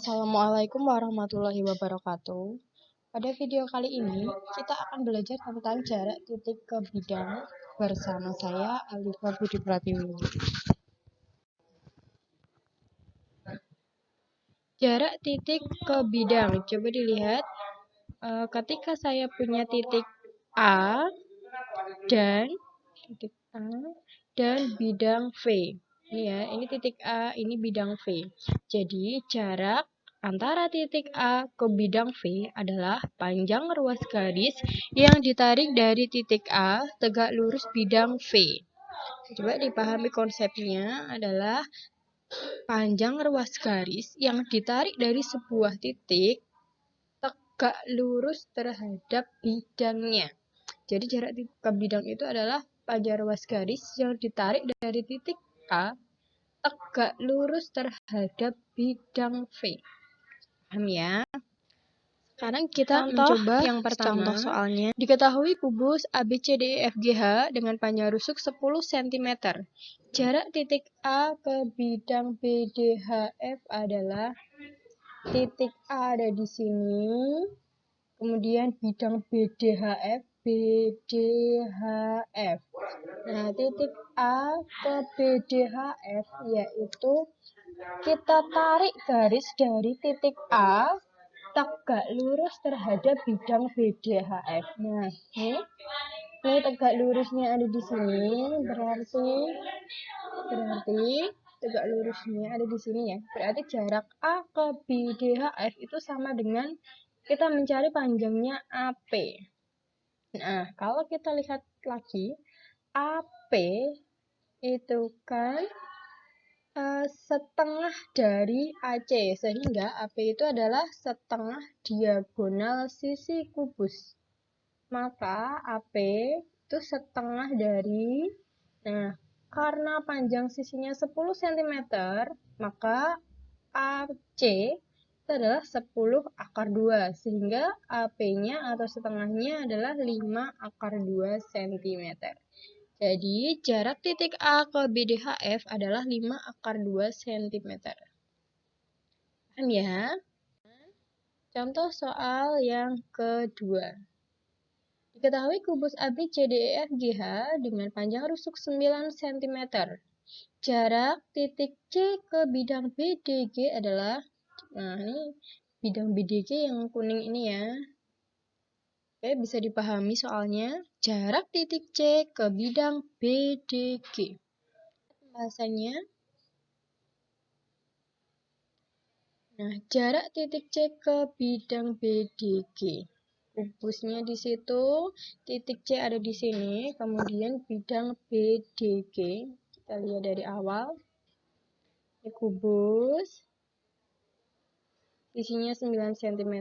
Assalamualaikum warahmatullahi wabarakatuh. Pada video kali ini, kita akan belajar tentang jarak titik ke bidang bersama saya, Alifa Budi Pratiwi. Jarak titik ke bidang, coba dilihat. Ketika saya punya titik A dan bidang V. Ini ya, ini titik A, ini bidang V. Jadi jarak antara titik A ke bidang V adalah panjang ruas garis yang ditarik dari titik A tegak lurus bidang V. Coba dipahami konsepnya adalah panjang ruas garis yang ditarik dari sebuah titik tegak lurus terhadap bidangnya. Jadi jarak ke bidang itu adalah panjang ruas garis yang ditarik dari titik A tegak lurus terhadap bidang V. Paham ya? Sekarang kita mencoba yang pertama. Contoh soalnya. Diketahui kubus ABCDEFGH dengan panjang rusuk 10 cm. Jarak titik A ke bidang BDHF adalah titik A ada di sini. Kemudian bidang BDHF. Nah, titik A ke BDHF yaitu kita tarik garis dari titik A tegak lurus terhadap bidang BDHF. Nah, ini tegak lurusnya ada di sini, berarti tegak lurusnya ada di sini ya. Berarti jarak A ke BDHF itu sama dengan kita mencari panjangnya AP. Nah, kalau kita lihat lagi, AP itu kan setengah dari AC, sehingga AP itu adalah setengah diagonal sisi kubus. Maka AP itu setengah dari, nah, karena panjang sisinya 10 cm, maka AC itu adalah 10/2, sehingga AP-nya atau setengahnya adalah 5/2 cm. Jadi, jarak titik A ke BDHF adalah 5/2 cm. Paham ya? Contoh soal yang kedua. Diketahui kubus ABCDEFGH dengan panjang rusuk 9 cm. Jarak titik C ke bidang BDG adalah, nah ini bidang BDG yang kuning ini ya. Oke, bisa dipahami soalnya. Jarak titik C ke bidang BDG. Bahasanya. Nah, jarak titik C ke bidang BDG. Kubusnya di situ, titik C ada di sini, kemudian bidang BDG. Kita lihat dari awal. Ini kubus. Isinya 9 cm.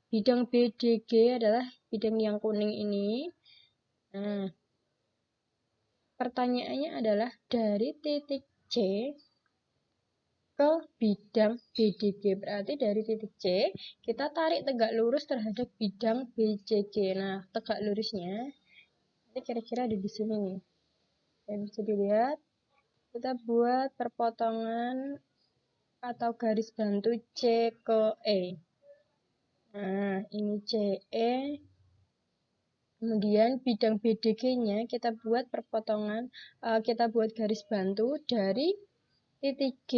Bidang BDG adalah bidang yang kuning ini. Nah, pertanyaannya adalah dari titik C ke bidang BDG. Berarti dari titik C, kita tarik tegak lurus terhadap bidang BCG. Nah, tegak lurusnya ini kira-kira ada di sini nih. Yang bisa dilihat, kita buat perpotongan atau garis bantu C ke E. Nah, ini CE. Kemudian bidang BDG-nya kita buat perpotongan, kita buat garis bantu dari titik G,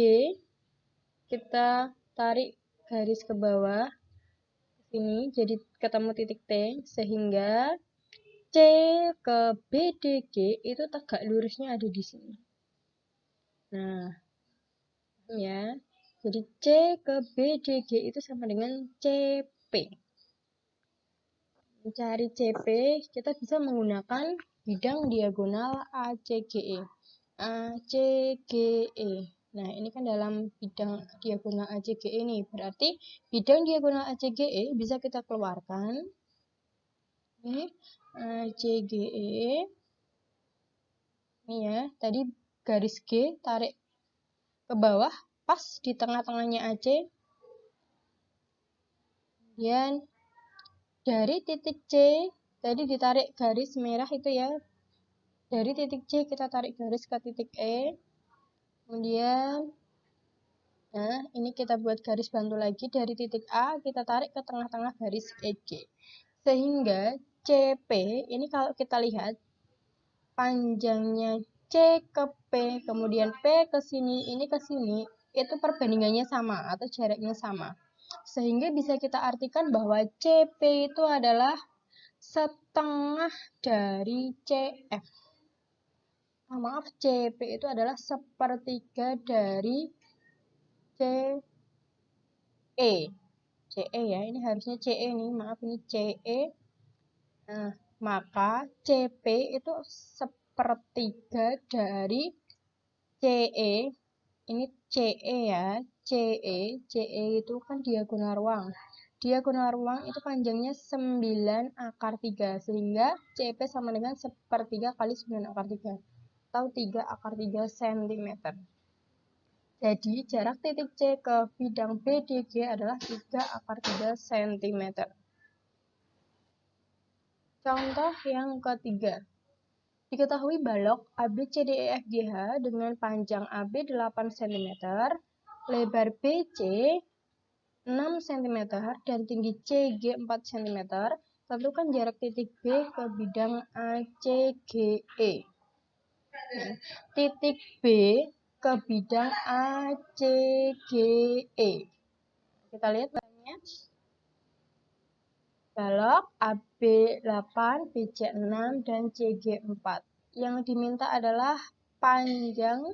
kita tarik garis ke bawah sini, jadi ketemu titik T, sehingga C ke BDG itu tegak lurusnya ada di sini. Nah, ya, jadi C ke BDG itu sama dengan CP. Mencari CP, kita bisa menggunakan bidang diagonal ACGE. ACGE. Nah, ini kan dalam bidang diagonal ACGE ini. Berarti bidang diagonal ACGE bisa kita keluarkan. Ini ACGE. Ini ya, tadi garis G tarik ke bawah, pas di tengah-tengahnya AC. Kemudian dari titik C, tadi ditarik garis merah itu ya. Dari titik C kita tarik garis ke titik E. Kemudian Nah, ini kita buat garis bantu lagi dari titik A, kita tarik ke tengah-tengah garis EG. Sehingga CP, ini kalau kita lihat, panjangnya C ke P, kemudian P ke sini, ini ke sini, itu perbandingannya sama atau jaraknya sama. Sehingga bisa kita artikan bahwa CP itu adalah setengah dari CF. Maaf, CP itu adalah sepertiga dari CE. CE ya, ini harusnya CE nih, maaf ini CE. Nah, maka CP itu sepertiga dari CE. Ini CE ya, CE itu kan diagonal ruang. Diagonal ruang itu panjangnya 9 akar 3, sehingga CP sama dengan sepertiga kali 9 akar 3, atau 3 akar 3 cm. Jadi, jarak titik C ke bidang BDG adalah 3 akar 3 cm. Contoh yang ketiga. Diketahui balok ABCDEFGH dengan panjang AB 8 cm, lebar BC 6 cm, dan tinggi CG 4 cm. Tentukan jarak titik B ke bidang ACGE. Nah, titik B ke bidang ACGE. Kita lihat bahannya. Balok AB8, BC6, dan CG4. Yang diminta adalah panjang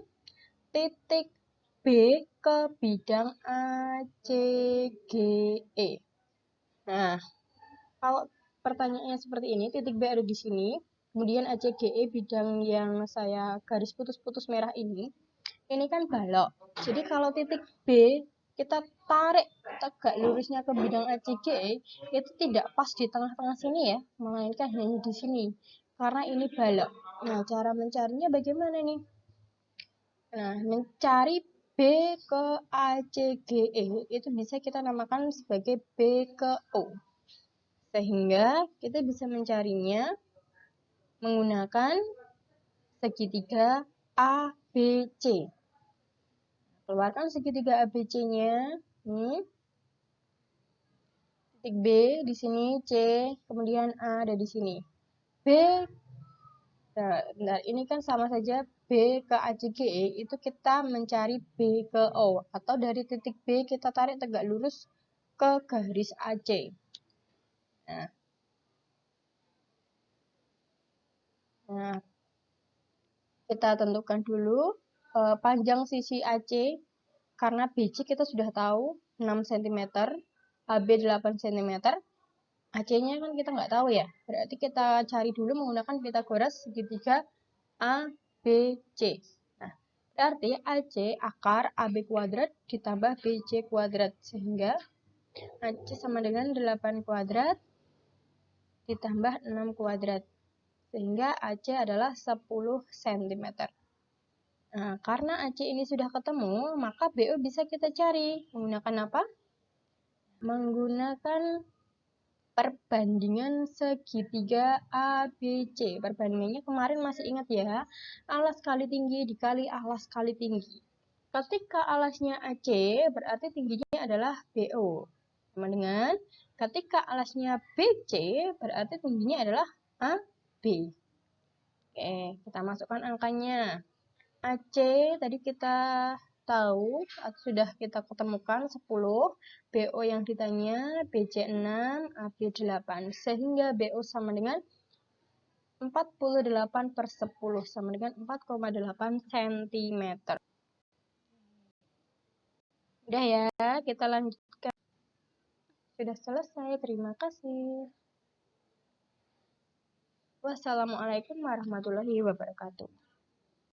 titik B ke bidang ACGE. Nah, kalau pertanyaannya seperti ini, titik B ada di sini, kemudian ACGE bidang yang saya garis putus-putus merah ini kan balok. Jadi kalau titik B kita tarik tegak lurusnya ke bidang ACGE, itu tidak pas di tengah-tengah sini ya, melainkan hanya di sini, karena ini balok. Nah, cara mencarinya bagaimana nih? Nah, mencari B ke ACGE itu bisa kita namakan sebagai B ke O. Sehingga kita bisa mencarinya menggunakan segitiga ABC. Keluarkan segitiga ABC-nya. Titik B di sini, C, kemudian A ada di sini. B, nah ini kan sama saja B ke ACGE, itu kita mencari B ke O. Atau dari titik B kita tarik tegak lurus ke garis AC. Nah, kita tentukan dulu panjang sisi AC. Karena BC kita sudah tahu 6 cm, AB 8 cm, AC-nya kan kita nggak tahu ya. Berarti kita cari dulu menggunakan Pythagoras segitiga ABC. Nah, berarti AC akar AB kuadrat ditambah BC kuadrat. Sehingga AC sama dengan 8 kuadrat ditambah 6 kuadrat. Sehingga AC adalah 10 cm. Nah, karena AC ini sudah ketemu, maka BO bisa kita cari. Menggunakan apa? Menggunakan perbandingan segitiga ABC. Perbandingannya kemarin masih ingat ya, alas kali tinggi dikali alas kali tinggi. Ketika alasnya AC, berarti tingginya adalah BO. Sama dengan ketika alasnya BC, berarti tingginya adalah AB. Oke, kita masukkan angkanya. AC tadi kita tahu sudah kita ketemukan 10, BO yang ditanya BC 6, AB 8, sehingga BO sama dengan 48/10 sama dengan 4,8 cm. Udah ya, kita lanjutkan. Sudah selesai, terima kasih. Wassalamualaikum warahmatullahi wabarakatuh.